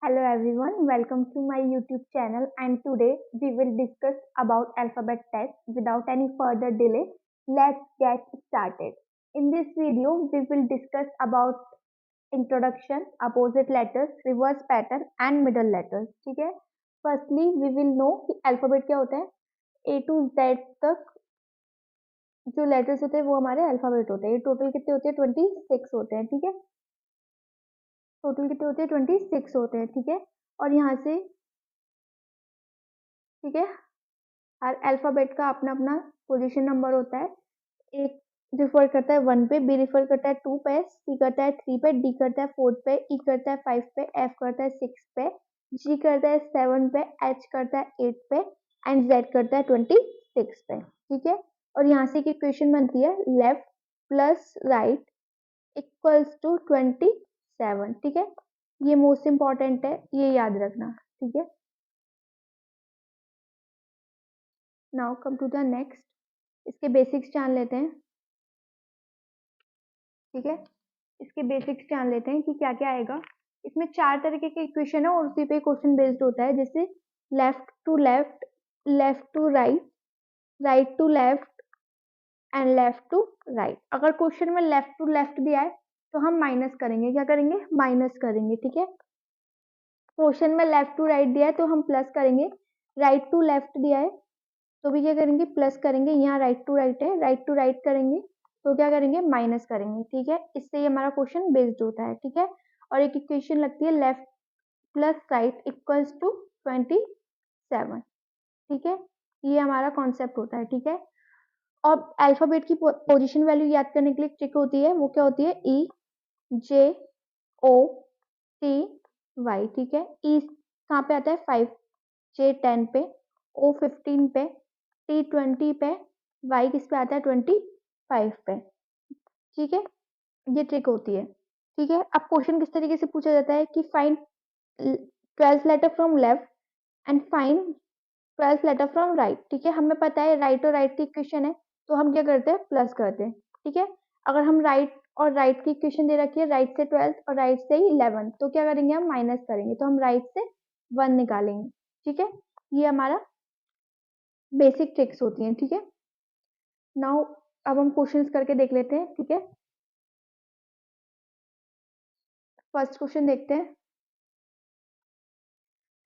Hello everyone, welcome to my YouTube channel and today we will discuss about alphabet test. Without any further delay, let's get started. In this video, we will discuss about introduction, opposite letters, reverse pattern and middle letters. ठीक है? Firstly, we will know कि alphabet क्या होता है. A to Z तक जो letters होते हैं वो हमारे alphabet होते हैं. ये total कितने होते हैं? 26 होते हैं. ठीक है? टोटल कितने होते हैं? 26 होते हैं. ठीक है? और यहाँ से ठीक है, हर अल्फाबेट का अपना अपना पोजीशन नंबर होता है. एक रिफर करता है 1 पे, बी रिफर करता है 2 पे, सी करता है 3 पे, डी करता है 4 पे, ई करता है 5 पे, एफ करता है 6 पे, जी करता है 7 पे, एच करता है 8 पे एंड जेड करता है 26 पे. ठीक है? और यहाँ से एक इक्वेशन बनती है left plus right equals to 27. ठीक है? ये मोस्ट इंपॉर्टेंट है, ये याद रखना. ठीक है? Now come to the next. इसके बेसिक्स जान लेते हैं. ठीक है, इसके बेसिक्स जान लेते हैं कि क्या क्या आएगा. इसमें 4 तरीके के इक्वेशन है और उसी पे क्वेश्चन बेस्ड होता है. जैसे left to left, left to right, right to left and left to right. अगर क्वेश्चन में लेफ्ट टू लेफ्ट दिया है तो हम माइनस करेंगे. क्या करेंगे? माइनस करेंगे. ठीक है? क्वेश्चन में लेफ्ट टू राइट दिया है तो हम प्लस करेंगे. राइट टू लेफ्ट दिया है तो भी क्या करेंगे? प्लस करेंगे. यहाँ राइट टू राइट है, राइट टू राइट करेंगे तो क्या करेंगे? माइनस करेंगे. ठीक है? इससे ये हमारा क्वेश्चन बेस्ड होता है. ठीक है? और एक इक्वेशन लगती है left plus right equals to 27. ठीक है? ये हमारा कॉन्सेप्ट होता है. ठीक है? अब अल्फाबेट की पोजीशन वैल्यू याद करने के लिए ट्रिक होती है. वो क्या होती है? ई जे ओ टी वाई. ठीक है? ई कहाँ पे आता है? 5, जे 10 पे, ओ 15 पे, टी 20 पे, वाई किस पे आता है? 25 पे. ठीक है? ये ट्रिक होती है. ठीक है? अब क्वेश्चन किस तरीके से पूछा जाता है कि find 12th letter from left and find 12th letter from right. ठीक है? हमें पता है राइट और राइट की इक्वेशन है तो हम क्या करते हैं? प्लस करते हैं. ठीक है? अगर हम राइट और राइट की इक्वेशन दे रखी है, राइट से 12 और राइट से 11, तो क्या करेंगे? हम माइनस करेंगे. तो हम राइट से 1 निकालेंगे. ठीक है? ये हमारा बेसिक ट्रिक्स होती हैं. ठीक है? नाउ अब हम क्वेश्चंस करके देख लेते हैं. ठीक है? फर्स्ट क्वेश्चन देखते हैं.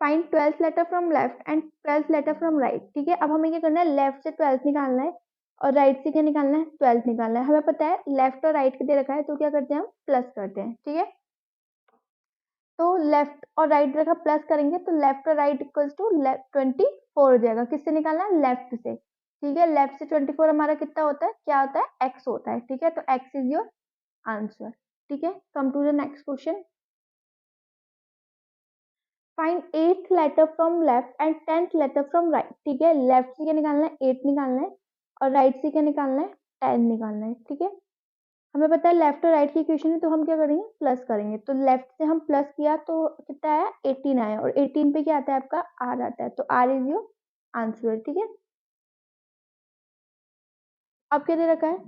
Find 12th letter from left and 12th letter from right. ठीक है? अब हमें क्या करना है? लेफ्ट से 12th निकालना है और राइट से क्या निकालना है? 12th निकालना है. हमें पता है लेफ्ट और राइट के दे रखा है तो क्या करते हैं? हम प्लस करते हैं. ठीक है? तो लेफ्ट और राइट रखा, प्लस करेंगे तो लेफ्ट और राइट इक्वल्स टू 24 हो जाएगा. किससे निकालना है? लेफ्ट से. ठीक है? लेफ्ट से 24 हमारा कितना होता है? क्या होता है? एक्स होता है. ठीक है? तो एक्स इज योर आंसर. ठीक है? Come to the next question. Find 8th letter from left and 10th letter from right. ठीक है? लेफ्ट से क्या निकालना है? 8 निकालना है और राइट से क्या निकालना है? 10 निकालना है. ठीक है? हमें पता है लेफ्ट और राइट की इक्वेशन है तो हम क्या करेंगे? प्लस करेंगे. तो लेफ्ट से हम प्लस किया तो कितना आया? 18 आया और 18 पे क्या आता है? आपका आर आता है. तो आर इज योर आंसर. ठीक है? अब क्या दे रखा है?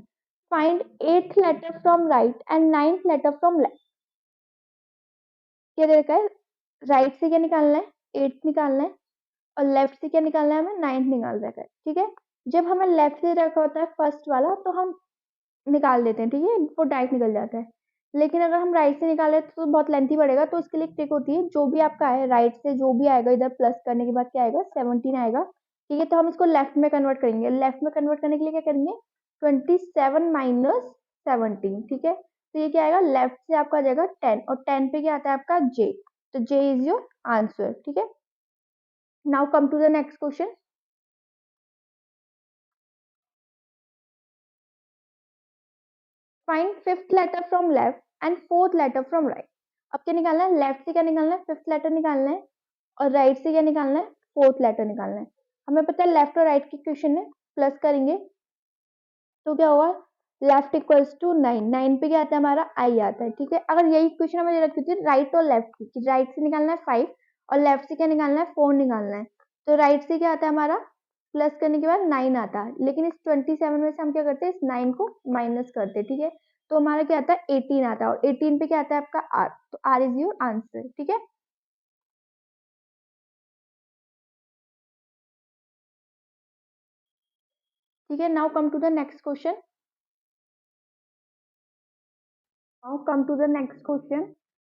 Find 8th letter from right and 9th letter from left. क्या दे रखा है? राइट से क्या निकालना है? 8 निकालना है और लेफ्ट से क्या निकालना है? हमें 9th निकाल रखा है. ठीक है? जब हमें लेफ्ट से रखा होता है फर्स्ट वाला तो हम निकाल देते हैं. ठीक है? वो डायरेक्ट निकल जाता है. लेकिन अगर हम राइट से निकाले तो बहुत लेंथी पड़ेगा. तो इसके लिए एक ट्रिक होती है. जो भी आपका है राइट से जो भी आएगा इधर प्लस करने के बाद क्या आएगा? 17 आएगा. ठीक है? तो हम इसको लेफ्ट में कन्वर्ट करेंगे. लेफ्ट में कन्वर्ट करने के लिए क्या करेंगे? 27 माइनस 17. ठीक है? तो ये क्या आएगा? लेफ्ट से आपका आ जाएगा 10 और 10 पे क्या आता है? आपका जे. तो जे इज योर आंसर. ठीक है? Now come to the next question. Find 5th letter from left and 4th letter from right. अब क्या निकालना है? लेफ्ट से क्या निकालना है? 5th लेटर निकालना है और राइट से क्या निकालना है? 4th लेटर निकालना है. हमें पता है लेफ्ट और राइट की इक्वेशन है. प्लस करेंगे तो क्या होगा? Left equals to 9. 9 पे क्या आता है? हमारा आई आता है. ठीक है? अगर यही इक्वेशन हमें दे रखी थी राइट और लेफ्ट की, राइट से निकालना है 5 और लेफ्ट से क्या निकालना है? 4 निकालना है. तो राइट से क्या आता है हमारा? प्लस करने के बाद 9 आता है. लेकिन इस 27 में से हम क्या करते हैं? इस 9 को माइनस करते हैं. ठीक है? तो हमारा क्या आता है? 18 आता है और 18 पे क्या आता है? आपका आर. तो आर इज योर आंसर. ठीक है? ठीक है, now come to the next question. Now come to the next question.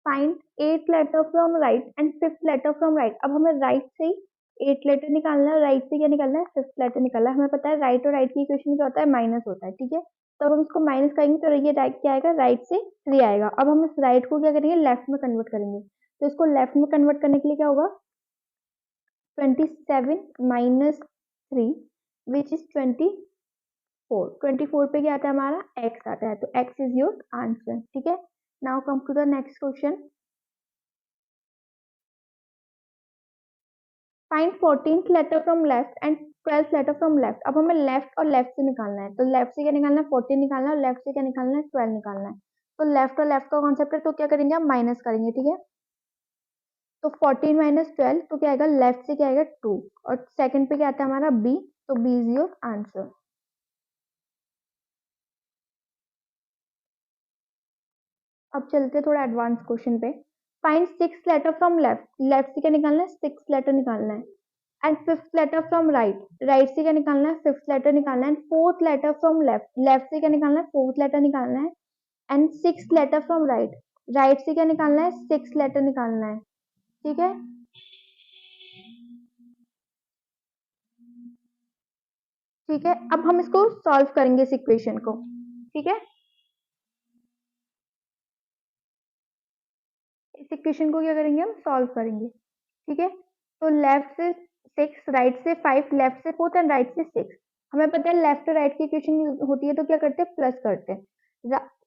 Find 8 letter from right and 5th letter from right. अब हमें राइट से 8 लेटर निकालना है, राइट से क्या निकालना है, 5th लेटर निकालना है। हमें पता है राइट और राइट की इक्वेशन क्या होता है, माइनस होता है। ठीक है, तो अब हम इसको माइनस करेंगे तो ये राइट क्या आएगा, राइट से 3 आएगा। अब हम इस राइट को क्या करेंगे, लेफ्ट में कन्वर्ट करेंगे। तो इसको लेफ्ट में कन्वर्ट करने के लिए क्या होगा, 27 माइनस 3 विच इज 24 पे क्या आता है हमारा, x आता है, तो x इज योर आंसर। ठीक है, now come to the next question. Find 14th letter from left and 12th letter from left. अब हमें लेफ्ट और लेफ्ट से निकालना है, तो लेफ्ट से क्या निकालना है, 14 निकालना है, और लेफ्ट से क्या निकालना है, 12 निकालना है। तो लेफ्ट और लेफ्ट का कॉन्सेप्ट है, तो क्या करेंगे, हम माइनस करेंगे। ठीक है, तो 14 माइनस 12 तो क्या आएगा, लेफ्ट से क्या आएगा 2, और सेकंड पे क्या आता है हमारा b, तो b इज योर आंसर। अब चलते हैं थोड़ा एडवांस क्वेश्चन पे। Find 6 letter from left. Left से क्या निकालना है, 6 लेटर निकालना है। And 5th letter from right. Right से क्या निकालना है, 5th लेटर निकालना है। And 4th letter from left. Left से क्या निकालना है, 4th लेटर निकालना है। And 6th letter from right. Right से क्या निकालना है, 6th लेटर निकालना है। ठीक है, ठीक है, अब हम इसको सॉल्व करेंगे इस इक्वेशन को। ठीक है, इस इक्वेशन को क्या करेंगे, हम सॉल्व करेंगे। ठीक है, तो लेफ्ट से 6, राइट से 5, लेफ्ट से 4 एंड राइट से 6। हमें पता है लेफ्ट और राइट की इक्वेशन होती है तो क्या करते हैं, प्लस करते हैं।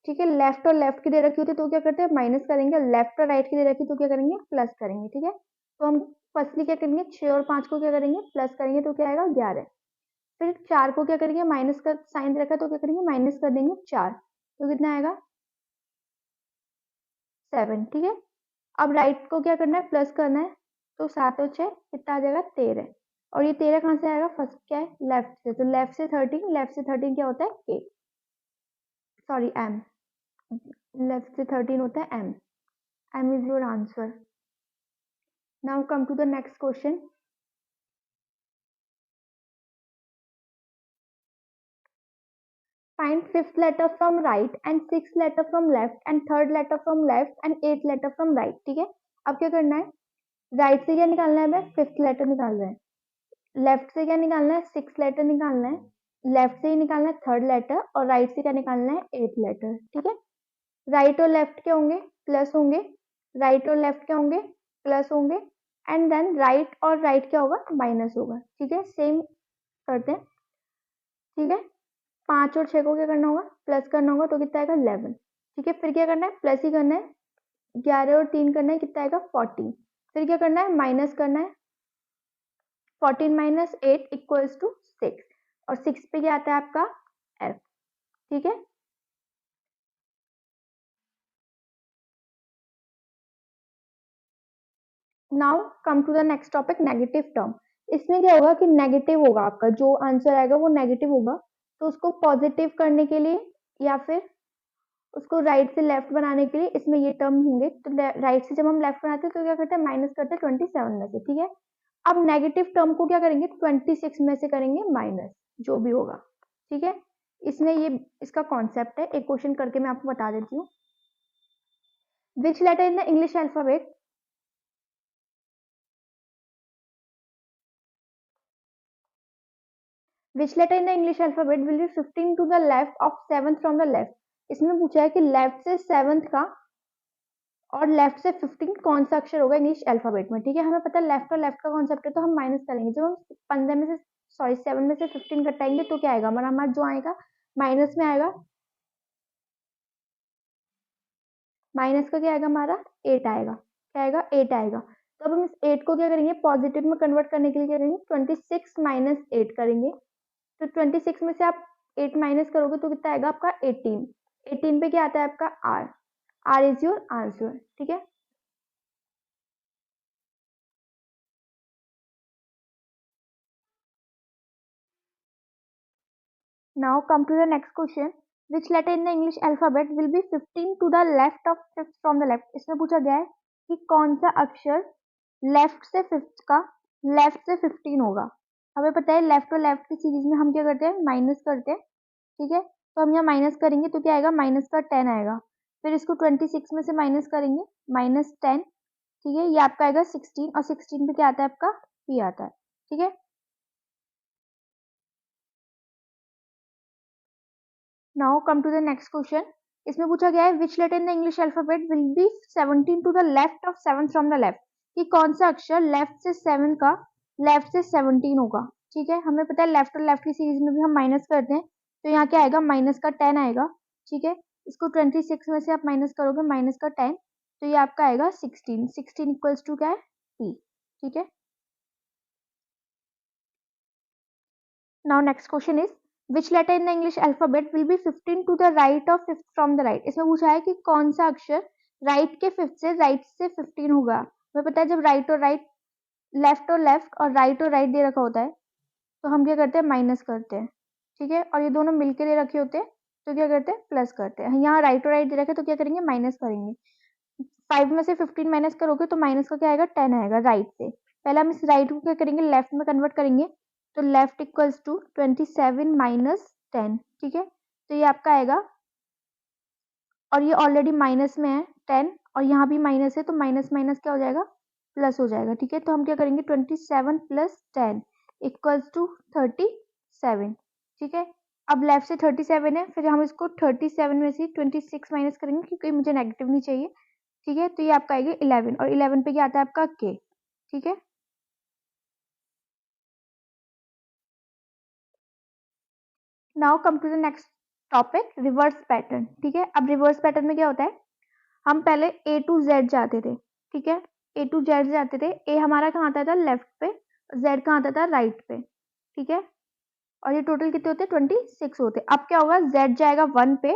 ठीक है, लेफ्ट और लेफ्ट की दे रखी होती है तो क्या करते हैं, माइनस करेंगे। लेफ्ट और राइट की दे रखी तो क्या करेंगे, प्लस करेंगे। ठीक है, तो हम फर्स्टली क्या करेंगे, 6 और 5 को क्या करेंगे, प्लस करेंगे तो क्या आएगा 11। फिर 4 को क्या करेंगे, माइनस का साइन रखा तो क्या करेंगे, माइनस कर देंगे 4, तो कितना आएगा 7। ठीक है, अब राइट को क्या करना है, प्लस करना है। तो 7 और 6 कितना आ जाएगा, 13। और ये 13 कहाँ से आएगा, फर्स्ट क्या है, लेफ्ट से, तो लेफ्ट से 13, लेफ्ट से 13 क्या होता है, के, सॉरी एम, लेफ्ट से 13 होता है M. M is your answer. Now come to the next question. Find 5th letter from right and 6th letter from left and 3rd letter from left and 8th letter from right। ठीक है, अब क्या करना है, right से क्या निकालना है, हमें 5th लेटर निकालना है। लेफ्ट से क्या निकालना है, 6th लेटर निकालना है। लेफ्ट से ही निकालना है 3rd लेटर, और राइट से क्या निकालना है, 8th लेटर। ठीक है, राइट और लेफ्ट क्या होंगे, प्लस होंगे। राइट और लेफ्ट क्या होंगे, प्लस होंगे। एंड देन राइट और राइट क्या होगा, माइनस होगा। ठीक है, सेम करते हैं। ठीक है, 5 और 6 को क्या करना होगा, प्लस करना होगा, तो कितना आएगा 11। ठीक है, फिर क्या करना है, प्लस ही करना है। 11 और 3 करना है, कितना आएगा 14। फिर क्या करना है, माइनस करना है। 14 माइनस 8 इक्वल्स टू 6, और 6 पे क्या आता है आपका एफ। ठीक है, now come to the next topic, negative term. इसमें क्या होगा कि नेगेटिव होगा, आपका जो आंसर आएगा वो नेगेटिव होगा। तो उसको पॉजिटिव करने के लिए या फिर उसको राइट से लेफ्ट बनाने के लिए इसमें ये टर्म होंगे। तो राइट से जब हम लेफ्ट बनाते हैं तो क्या करते हैं, माइनस करते हैं 27 में से। ठीक है, अब नेगेटिव टर्म को क्या करेंगे, 26 में से करेंगे माइनस, जो भी होगा। ठीक है, इसमें ये इसका कॉन्सेप्ट है, एक क्वेश्चन करके मैं आपको बता देती हूँ। Which letter in the English alphabet, which letter in the English alphabet will be 15 to the left of 7th from the left. इसमें पूछा है कि लेफ्ट से 7th का और लेफ्ट से 15 कौन सा अक्षर होगा इंग्लिश अल्फाबेट में। ठीक है, हमें पता है लेफ्ट और लेफ्ट का कॉन्सेप्ट है, तो हम माइनस करेंगे। जब हम 15 में से, सॉरी 7 में से 15 घटाएंगे तो क्या आएगा हमारा जो आएगा माइनस में आएगा। माइनस का क्या आएगा हमारा 8 आएगा, क्या आएगा 8 आएगा। तो अब हम इस 8 को क्या करेंगे, पॉजिटिव में कन्वर्ट करने के लिए क्या करेंगे, 26 माइनस 8 करेंगे। तो 26 में से आप 8 माइनस करोगे तो कितना आएगा आपका 18। 18 पे क्या आता है आपका R. R is your answer. ठीक है, now come to the next question. Which letter in the English alphabet will be 15 to the left of 5th from the left? इसमें पूछा गया है कि कौन सा अक्षर लेफ्ट से 5th का लेफ्ट से 15 होगा। हमें पता है लेफ्ट और लेफ्ट की सीरीज में हम क्या करते हैं, माइनस करते हैं, ठीक है। तो हम यहाँ माइनस करेंगे तो क्या आएगा, माइनस का 10 आएगा। फिर इसको 26 में से माइनस करेंगे, -10, ठीक है। ये आपका आएगा 16, और 16 पे क्या आता है आपका, p आता है, ठीक है। Now come to the next question. इसमें पूछा गया है which letter in the English alphabet will be 17 to the left of 7 from the left, कि कौन सा अक्षर लेफ्ट से 7 का लेफ्ट से 17 होगा, ठीक है। हमें पता है लेफ्ट और लेफ्ट की सीरीज में भी हम माइनस करते हैं, तो यहाँ क्या आएगा, माइनस का 10 आएगा, ठीक है। इसको 26 में से आप माइनस करोगे, माइनस का 10, तो ये आपका आएगा 16, 16 इक्वल्स टू क्या है, p, ठीक है। Now next question is which letter in the English alphabet will be 15 to the right of 5th from the right। इसमें पूछा है कि कौन सा अक्षर राइट के 5th से, राइट से 15 होगा। हमें पता है जब राइट और राइट, लेफ्ट और राइट और राइट दे रखा होता है तो हम क्या करते हैं, माइनस करते हैं, ठीक है। और ये दोनों मिलके दे रखे होते हैं तो क्या करते हैं, प्लस करते हैं। यहाँ राइट और राइट दे रखे तो क्या करेंगे, माइनस करेंगे। 5 में से 15 माइनस करोगे तो माइनस का क्या आएगा, 10 आएगा राइट से। पहले हम इस राइट को क्या करेंगे, लेफ्ट में कन्वर्ट करेंगे, तो लेफ्ट इक्वल्स टू 27 माइनस 10, ठीक है। तो ये आपका आएगा, और ये ऑलरेडी माइनस में है 10, और यहाँ भी माइनस है, तो माइनस माइनस क्या हो जाएगा, प्लस हो जाएगा, ठीक है। तो हम क्या करेंगे, 27 प्लस 10 इक्वल्स टू 37, ठीक है। अब लेफ्ट से 37 है, फिर हम इसको 37 में से 26 माइनस करेंगे क्योंकि मुझे नेगेटिव नहीं चाहिए, ठीक है। तो ये आपका आएगा 11, और 11 पे क्या आता है आपका k, ठीक है। Now come to the next topic, reverse pattern, ठीक है। अब रिवर्स पैटर्न में क्या होता है, हम पहले A टू Z जाते थे, ठीक है। A टू Z जाते थे, A हमारा कहाँ आता था, लेफ्ट पे, Z कहाँ आता था, राइट पे, ठीक है। और ये टोटल कितने होते हैं, 26 होते हैं। अब क्या होगा, Z जाएगा 1 पे,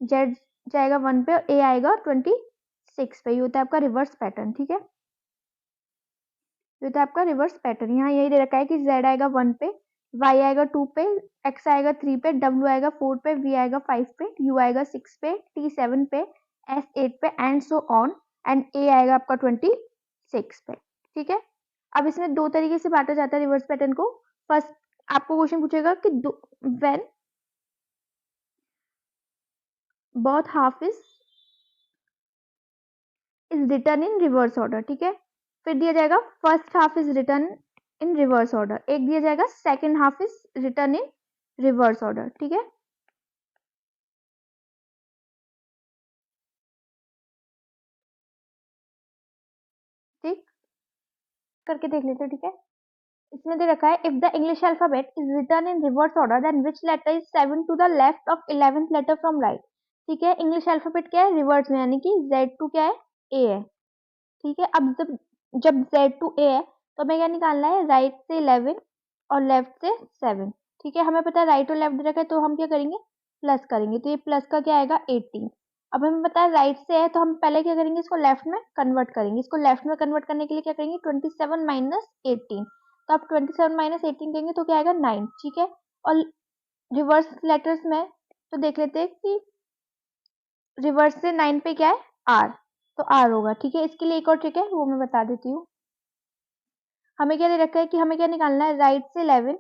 Z जाएगा 1 पे, और A आएगा 26 पे। ये होता है आपका रिवर्स पैटर्न, ठीक है। ये तो आपका रिवर्स पैटर्न, यहाँ यही दे रखा है कि Z आएगा 1 पे, Y आएगा 2 पे, X आएगा 3 पे, W आएगा 4 पे, V आएगा 5 पे, U आएगा 6 पे, T 7 पे, S 8 पे, and so on, and A आएगा आपका 26 पे, ठीक है। अब इसमें दो तरीके से बांटा जाता है रिवर्स पैटर्न को। फर्स्ट आपको क्वेश्चन पूछेगा कि when both half is return in reverse order, ठीक है। फिर दिया जाएगा first half is return in reverse order, एक दिया जाएगा second half is return in reverse order, ठीक है। ठीक, करके देख लेते हैं, ठीक है। इसमें दे रखा है if the English alphabet is return in reverse order then which letter is 7 to the left of 11th letter from right, ठीक है। इंग्लिश अल्फाबेट क्या है, रिवर्स में, यानी कि Z2 क्या है, A है, ठीक है। अब जब जब Z2 A है तो हमें क्या निकालना है, राइट से 11 और लेफ्ट से 7, ठीक है। हमें पता है राइट और लेफ्ट रखा है तो हम क्या करेंगे, प्लस करेंगे, तो ये प्लस का क्या आएगा, 18। अब हमें पता है राइट से है तो हम पहले क्या करेंगे, इसको लेफ्ट में कन्वर्ट करेंगे। इसको लेफ्ट में कन्वर्ट करने के लिए क्या करेंगे, 27 माइनस 18, तो आप 27 माइनस 18 करेंगे तो क्या आएगा, 9, ठीक है। और रिवर्स लेटर्स में तो देख लेते हैं कि रिवर्स से 9 पे क्या है, आर, तो आर होगा, ठीक है। इसके लिए एक और ट्रिक है वो मैं बता देती हूँ। हमें क्या दे रखा है कि हमें क्या निकालना है, राइट से 11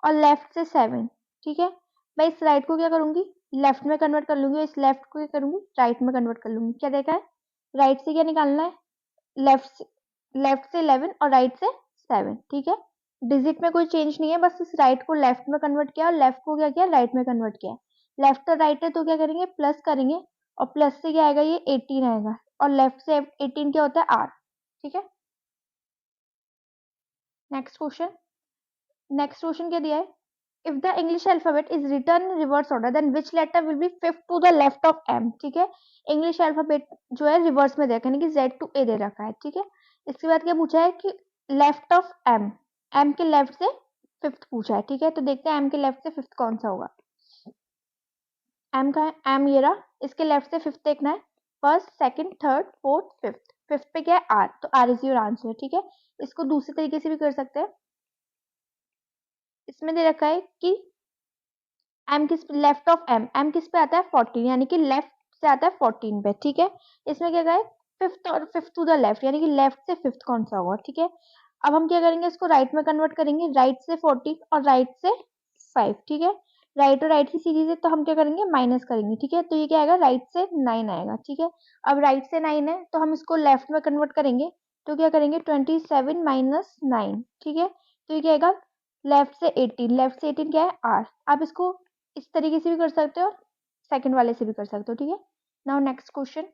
और लेफ्ट से 7, ठीक है। मैं इस राइट को क्या करूंगी, लेफ्ट में कन्वर्ट कर लूंगी, इस लेफ्ट को क्या करूंगी, राइट में कन्वर्ट कर लूंगी। क्या देखा है, राइट से क्या निकालना है, लेफ्ट से 11 और राइट से 7, ठीक है। डिजिट में कोई चेंज नहीं है, बस इस राइट को लेफ्ट में कन्वर्ट किया और लेफ्ट को क्या किया, राइट में कन्वर्ट किया। लेफ्ट और राइट है तो क्या करेंगे, प्लस करेंगे, और प्लस से क्या आएगा, ये 18 आएगा, और लेफ्ट से 18 क्या होता है, आर, ठीक है। नेक्स्ट क्वेश्चन क्या दिया है, if the English alphabet is written in reverse order then which letter will be fifth to the left of M, ठीक है। इंग्लिश अल्फाबेट जो है रिवर्स में दे रखा है, यानी कि Z to A दे रखा है, ठीक है। इसके बाद क्या पूछा है कि लेफ्ट ऑफ M, M के लेफ्ट से फिफ्थ पूछा है, ठीक है। तो देखते हैं M के लेफ्ट से फिफ्थ कौन सा होगा। M का है, M ये रहा, इसके लेफ्ट से फिफ्थ देखना है, first second third fourth fifth, fifth पे क्या है, R, तो R इज योर आंसर, ठीक है। इसको दूसरे तरीके से भी कर सकते हैं। इसमें दे रखा है कि एम किस लेफ्ट ऑफ एम किस पे आता है, 14, यानी कि लेफ्ट से आता है 14 पे, ठीक है। इसमें क्या कहा है, फिफ्थ और फिफ्थ टू द लेफ्ट, यानी कि लेफ्ट से फिफ्थ कौन सा होगा, ठीक है। अब हम क्या करेंगे, इसको राइट में कन्वर्ट करेंगे, राइट से 14 और राइट से 5, ठीक है। राइट और राइट की सीरीज है तो हम क्या करेंगे, माइनस करेंगे, ठीक है। तो ये क्या आएगा, राइट से 9 आएगा, ठीक है। अब राइट से 9 है तो हम इसको लेफ्ट में कन्वर्ट करेंगे, तो क्या करेंगे 27 माइनस 9, ठीक है। तो ये क्या आएगा, लेफ्ट से 18, लेफ्ट से 18 क्या है, आर। आप इसको इस तरीके से भी कर सकते हो, सेकंड वाले से भी कर सकते हो, ठीक है। Now next question,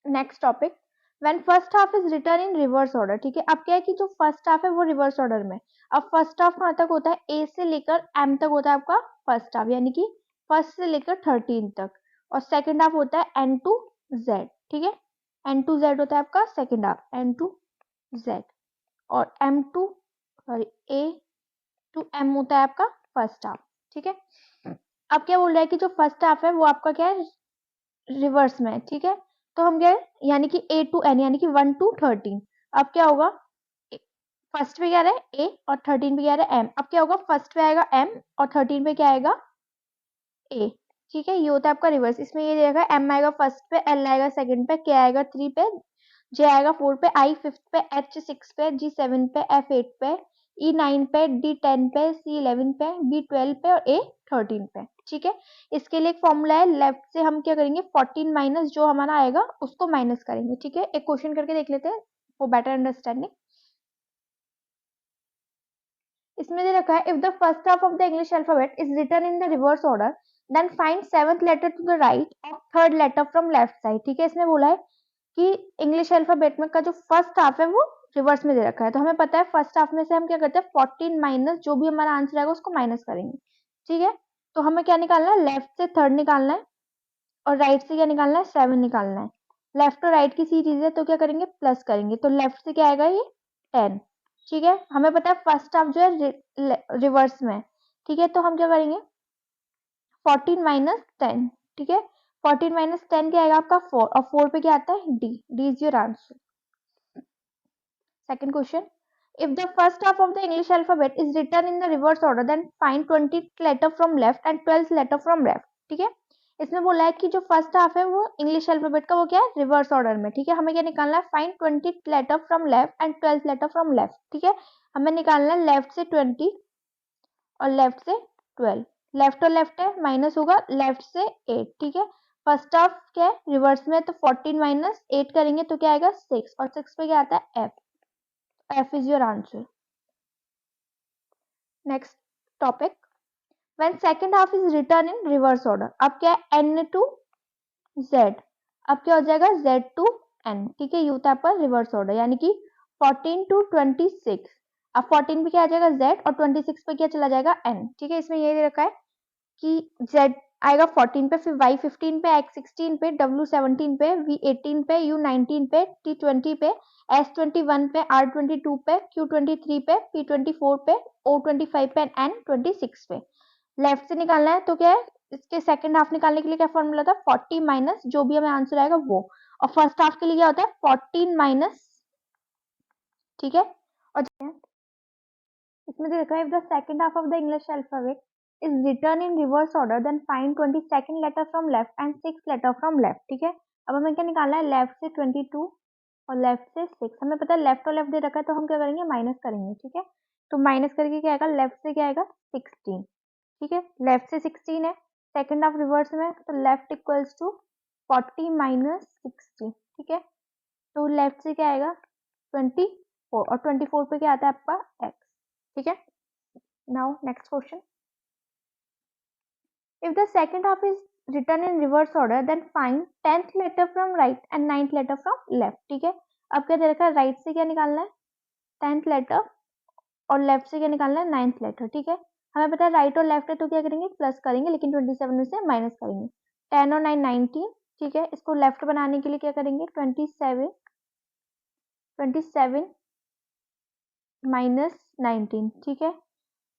next topic, when first half is written in reverse order, ठीक है। अब क्या है कि जो फर्स्ट हाफ है वो रिवर्स ऑर्डर में। अब फर्स्ट हाफ कहाँ तक होता है, ए से लेकर एम तक होता है आपका फर्स्ट हाफ, यानी कि फर्स्ट से लेकर 13 तक। और सेकंड हाफ होता है एन टू जेड, ठीक है। एन टू जेड होता है आपका second half, N to Z. और M to sorry A to M होता है आपका फर्स्ट हाफ, ठीक है। अब क्या बोल रहा है कि जो फर्स्ट हाफ है वो आपका क्या है, रिवर्स में, ठीक है। तो हम क्या, यानी कि ए टू एन, यानी कि 1 to 13। अब क्या होगा, फर्स्ट पे क्या रहा है ए और 13 पे क्या रहा है एम। अब क्या होगा, फर्स्ट पे आएगा एम और 13 पे क्या आएगा ए, ठीक है। ये होता है आपका रिवर्स। इसमें ये रहेगा, एम आएगा फर्स्ट पे, एल आएगा सेकंड पे, के आएगा 3 पे, जे आएगा 4 पे, आई 5th पे, एच 6 पे, जी 7 पे, एफ 8 पे, ई 9 पे, डी 10 पे, सी 11 पे, बी 12 पे और ए 13 पे, ठीक है। इसके लिए एक फॉर्मूला है, लेफ्ट से हम क्या करेंगे 14 माइनस जो हमारा आएगा उसको माइनस करेंगे, ठीक है। एक क्वेश्चन करके देख लेते हैं फॉर बेटर अंडरस्टैंडिंग। इसमें दे रखा है, if the first half of the English alphabet is written in the reverse order then find seventh letter to the right और third letter from left side, ठीक है। इसमें बोला है कि इंग्लिश अल्फाबेट में का जो फर्स्ट हाफ है वो रिवर्स में दे रखा है। तो हमें पता है फर्स्ट हाफ में से हम क्या करते हैं 14 माइनस जो भी हमारा आंसर आएगा उसको माइनस करेंगे, ठीक है। तो हमें क्या निकालना है, लेफ्ट से थर्ड निकालना है और राइट से क्या निकालना है, 7 निकालना है। लेफ्ट और राइट की सीरीज है तो क्या करेंगे, प्लस करेंगे, तो लेफ्ट से क्या आएगा ये 10, ठीक है। हमें पता है फर्स्ट हाफ जो है रिवर्स में, ठीक है। तो हम क्या करेंगे 14 माइनस 10, ठीक है। 14 माइनस 10 क्या आएगा आपका 4, और 4 पे क्या आता है D, D is your answer. Second question, if the first half of the English alphabet is written in the reverse order then find 20th letter from left and 12th letter from left, ठीक है। इसमें बोला है कि जो first half है वो English alphabet का वो क्या है, रिवर्स ऑर्डर में, ठीक है। हमें क्या निकालना है, find 20th letter from left and 12th letter from left, ठीक है। हमें निकालना है लेफ्ट से 20 और लेफ्ट से 12। लेफ्ट और लेफ्ट है माइनस होगा, लेफ्ट से 8, ठीक है। फर्स्ट हाफ क्या है रिवर्स में, तो 14 माइनस 8 करेंगे तो क्या आएगा 6, और 6 पे क्या आता है F, F is your answer. Next topic. When second half is written in reverse order, अब क्या है N to Z, अब क्या हो जाएगा Z to N, ठीक है। ये होता है आपका रिवर्स ऑर्डर, यानी कि 14 to 26। अब 14 पे क्या आ जाएगा Z और 26 पे क्या चला जाएगा N, ठीक है। इसमें ये दे रखा है कि Z आएगा 14 पे, फिर Y 15 पे, X 16 पे, W 17 पे, V 18 पे, U 19 पे, T 20 पे, S 21 पे, R 22 पे, Q 23 पे, P 24 पे, O 25 पे, N 26 पे। लेफ्ट से निकालना है तो क्या है, इसके सेकंड हाफ निकालने के लिए क्या फॉर्मूला था, 40 माइनस जो भी हमें आंसर आएगा वो, और फर्स्ट हाफ के लिए क्या होता है 14 माइनस, ठीक है। और इसमें दे रखा है, if the second half of the English alphabet is written in reverse order then find 22nd letter from left and 6th letter from left, ठीक है। अब हमें क्या निकालना है, लेफ्ट से 22 और लेफ्ट से 6। हमें पता है लेफ्ट और लेफ्ट दे रखा है तो हम क्या करेंगे माइनस करेंगे, ठीक है। तो माइनस करके क्या आएगा, लेफ्ट से क्या आएगा 16, ठीक है। लेफ्ट से 16 है, सेकंड हाफ रिवर्स में, तो लेफ्ट इक्वल्स टू 40 माइनस 60, ठीक है। तो लेफ्ट से क्या आएगा 24 और 24 पे क्या आता है आपका x, ठीक है। Now next question. If the second half is written in reverse order, then find 10th letter from right and 9th letter from left, ठीक है। अब क्या दे रखा है, राइट से क्या निकालना है 10th लेटर और लेफ्ट से क्या निकालना है 9th लेटर, ठीक है। हमें पता है राइट और लेफ्ट है तो क्या करेंगे प्लस करेंगे, लेकिन 27 में से माइनस करेंगे। 10 और 9 19, ठीक है। इसको लेफ्ट बनाने के लिए क्या करेंगे 27 माइनस 19, ठीक है।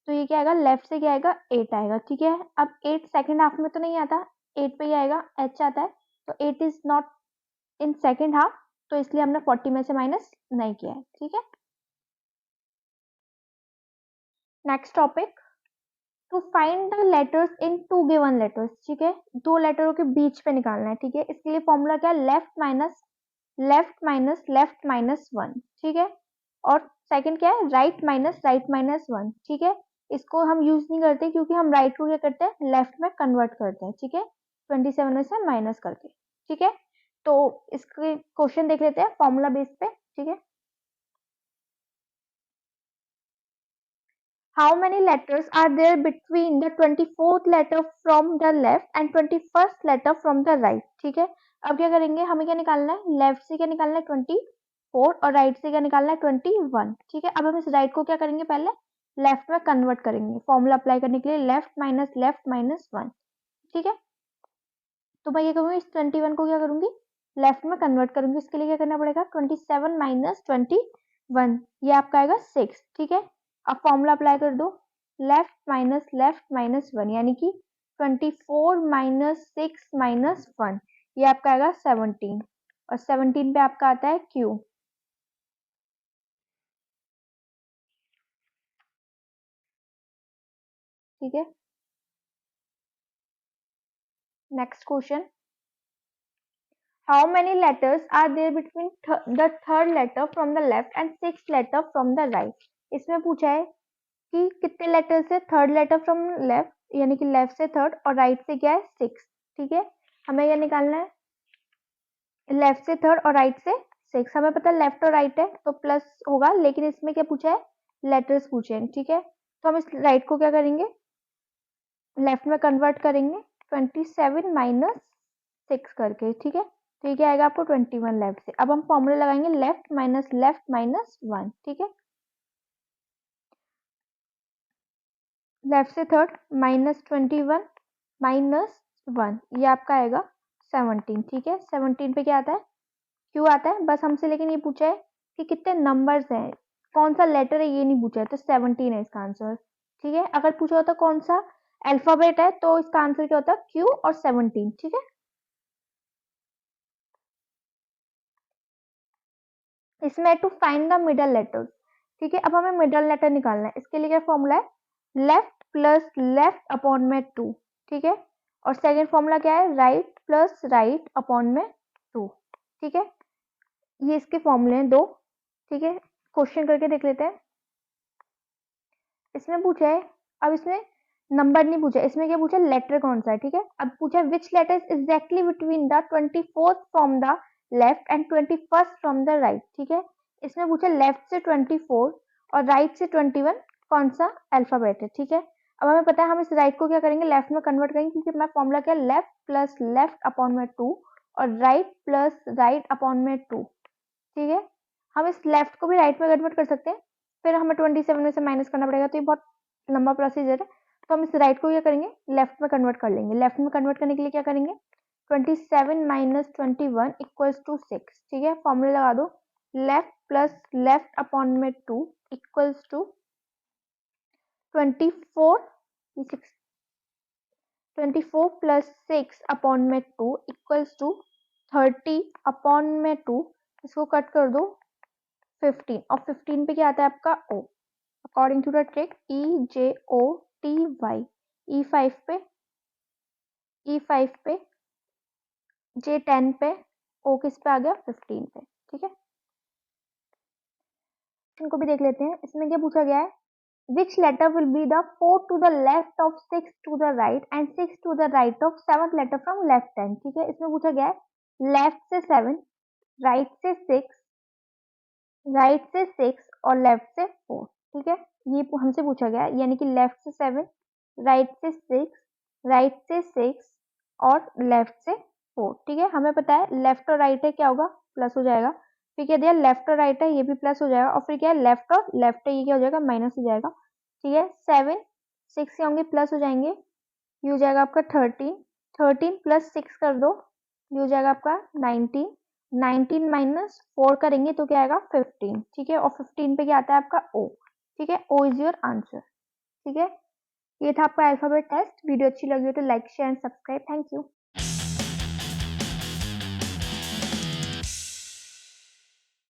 तो ये क्या आएगा, लेफ्ट से क्या आएगा 8 आएगा, ठीक है। अब 8 सेकंड हाफ में तो नहीं आता, 8 पे ही आएगा h आता है, तो 8 is not in second half, तो इसलिए हमने 40 में से माइनस नहीं किया है, ठीक है। Next topic, to find the letters in two given letters, ठीक है। दो लेटरों के बीच पे निकालना है, ठीक है। इसके लिए फॉर्मूला क्या है, left minus left minus left minus 1, ठीक है। और सेकंड क्या है, राइट माइनस 1, ठीक है। इसको हम यूज नहीं करते क्योंकि हम राइट को क्या करते हैं, लेफ्ट में कन्वर्ट करते हैं, ठीक है, 27 में से माइनस करके, ठीक है। तो इसके क्वेश्चन देख लेते हैं फॉर्मूला बेस पे, ठीक है। How many letters are there between the 24th letter from the left and 21st letter from the right, ठीक है। अब क्या करेंगे, हमें क्या निकालना है, लेफ्ट से क्या निकालना है 24 और राइट से क्या निकालना है 21, ठीक है। अब हम इस राइट को क्या करेंगे, पहले लेफ्ट में कन्वर्ट करेंगे फॉर्मूला अप्लाई करने के लिए, लेफ्ट माइनस 1, ठीक है। तो मैं ये करूंगी, इस 21 को क्या करूंगी, लेफ्ट में कन्वर्ट करूंगी। इसके लिए क्या करना पड़ेगा, 27 माइनस 21, ये आपका आएगा 6, ठीक है। अब फॉर्मूला अप्लाई कर दो, लेफ्ट माइनस 1 यानी कि 24 माइनस 6 माइनस 1, ये आपका आएगा 17, और 17 पे आपका आता है Q, ठीक है। Next question, how many letters are there between the third letter from the left and sixth letter from the right, इसमें पूछा है कि कितने लेटर से, थर्ड लेटर फ्रॉम लेफ्ट यानी कि लेफ्ट से थर्ड और राइट से क्या है 6, ठीक है। हमें यह निकालना है लेफ्ट से थर्ड और राइट से 6, हमें पता है लेफ्ट और राइट है तो प्लस होगा, लेकिन इसमें क्या पूछा है, लेटर्स पूछे हैं, ठीक है। तो हम इस राइट को क्या करेंगे, लेफ्ट में कन्वर्ट करेंगे 27 माइनस 6 करके, ठीक है। तो ये क्या आएगा आपको 21 लेफ्ट से। अब हम फॉर्मूला लगाएंगे लेफ्ट माइनस 1, ठीक है। लेफ्ट से थर्ड -21 -1, ये आपका आएगा 17, ठीक है। 17 पे क्या आता है, क्यों आता है बस हमसे, लेकिन ये पूछा है कि कितने नंबर्स हैं, कौन सा लेटर है ये नहीं पूछा है, तो 17 है इसका आंसर, ठीक है। अगर पूछा होता कौन सा अल्फाबेट है तो इसका आंसर क्या होता, Q और 17, ठीक है। इसमें to find the middle letter, ठीक है। अब हमें मिडल लेटर निकालना है, इसके लिए क्या फॉर्मूला है, लेफ्ट प्लस लेफ्ट अपॉन में 2, ठीक है। और सेकंड फॉर्मूला क्या है, राइट प्लस राइट अपॉन में 2, ठीक है। ये इसके फॉर्मूले हैं दो, ठीक है। क्वेश्चन करके देख लेते हैं, इसमें पूछा है, अब इसमें नंबर नहीं पूछा, इसमें क्या पूछा, लेटर कौन सा है, ठीक है। अब पूछा which letter is exactly between the 24th from the left and 21st from the right, ठीक है। इसमें पूछा लेफ्ट से 24 और राइट से 21 कौन सा अल्फाबेट है, ठीक है। अब हमें पता है हम इस राइट को क्या करेंगे, लेफ्ट में कन्वर्ट करेंगे, क्योंकि हमारा फॉर्मूला क्या है, लेफ्ट प्लस लेफ्ट अपॉन में 2 और राइट प्लस राइट अपॉन में 2, ठीक है। हम इस लेफ्ट को भी राइट में कन्वर्ट कर सकते हैं, फिर हमें 27 में से माइनस करना पड़ेगा, तो ये बहुत लंबा प्रोसीजर है। तो हम इस राइट को क्या करेंगे, लेफ्ट में कन्वर्ट कर लेंगे। लेफ्ट में कन्वर्ट करने के लिए क्या करेंगे, 27 माइनस 21 इक्वल्स टू 6, ठीक है। फॉर्मूला लगा दो, लेफ्ट प्लस लेफ्ट अपॉन में 2 इक्वल्स टू 24, 24 प्लस 6 अपॉन में 2 इक्वल्स टू 30 अपॉन में 2, इसको कट कर दो 15, और 15 पे क्या आता है आपका O, according to the trick EJOTY, E5 पे J10 पे, O किस पे आ गया 15 पे, ठीक है। इनको भी देख लेते हैं, इसमें क्या पूछा गया है, which letter will be the 4 to the left of 6 to the right and 6 to the right of 7th letter from left hand, ठीक है। इसमें पूछा गया है लेफ्ट से 7, राइट से 6 और लेफ्ट से 4, ठीक है। ये हमसे पूछा गया है, यानी कि लेफ्ट से 7, राइट से 6 और लेफ्ट से 4, ठीक है। हमें पता है लेफ्ट और राइट है, क्या होगा, प्लस हो जाएगा। फिर क्या दिया, लेफ्ट और राइट है, ये भी प्लस हो जाएगा, और फिर क्या है लेफ्ट और लेफ्ट है, ये क्या हो जाएगा, माइनस हो जाएगा, ठीक है। 7 6 के होंगे प्लस हो जाएंगे, ये हो जाएगा आपका 13 प्लस 6 कर दो, ये हो जाएगा आपका 19 माइनस 4 करेंगे तो क्या आएगा 15, ठीक है। और 15 पे क्या आता है आपका O, ठीक है। O इज योर आंसर, ठीक है। ये था आपका अल्फाबेट टेस्ट। वीडियो अच्छी लगी हो तो like share and subscribe. Thank you.